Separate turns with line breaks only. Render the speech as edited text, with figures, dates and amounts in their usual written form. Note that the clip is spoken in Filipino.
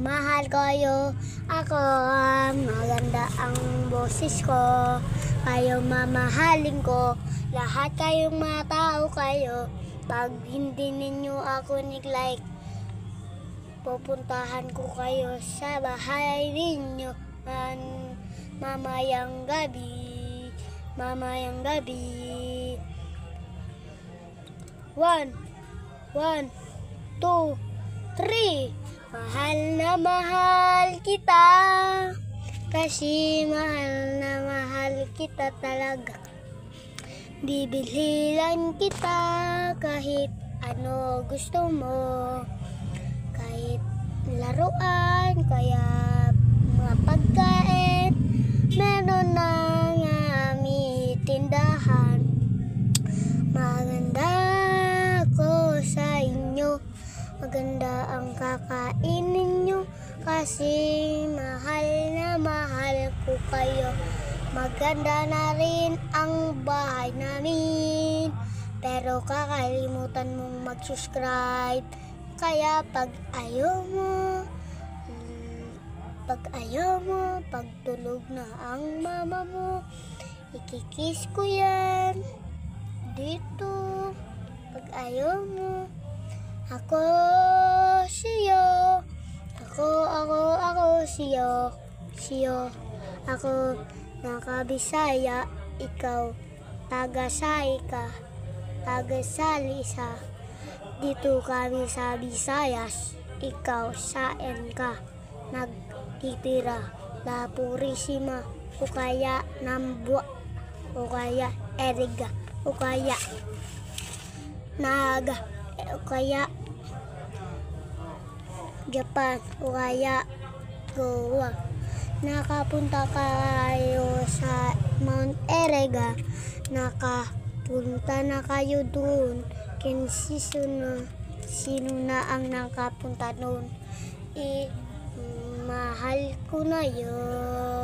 Mahal kayo, ako maganda ang boses ko. Kayo mamahalin ko, lahat kayong mga tao kayo. Pag hindi ninyo ako nag-like, pupuntahan ko kayo sa bahay ninyo. Mamayang gabi, mamayang gabi. 1, 2, 3. Mahal na mahal kita, kasi mahal na mahal kita talaga. Bibilhin kita kahit ano gusto mo, kahit laruan, kaya mga pagkain, meron na nga aming tindahan. Maganda ako sa inyo, maganda ang kakainin nyo, kasi mahal na mahal ko kayo. Maganda na rin ang bahay namin, pero kakalimutan mong mag-subscribe. Kaya pag ayaw mo, pag tulog na ang mama mo, ikikiss ko yan dito. Pag ayaw mo, ako siyo, siyo, ako nakabisaya, ikaw taga-say ka, taga-salisa. Dito kami sa Visayas, ikaw saan ka nagtitira? La Purisima, o kaya Nambua, o kaya Eriga, o kaya Naga, o kaya Japan, o kaya Goa. Nakapunta kayo sa Mount Erega, nakapunta na kayo doon. Sino na ang nakapunta doon? Mahal ko na yun.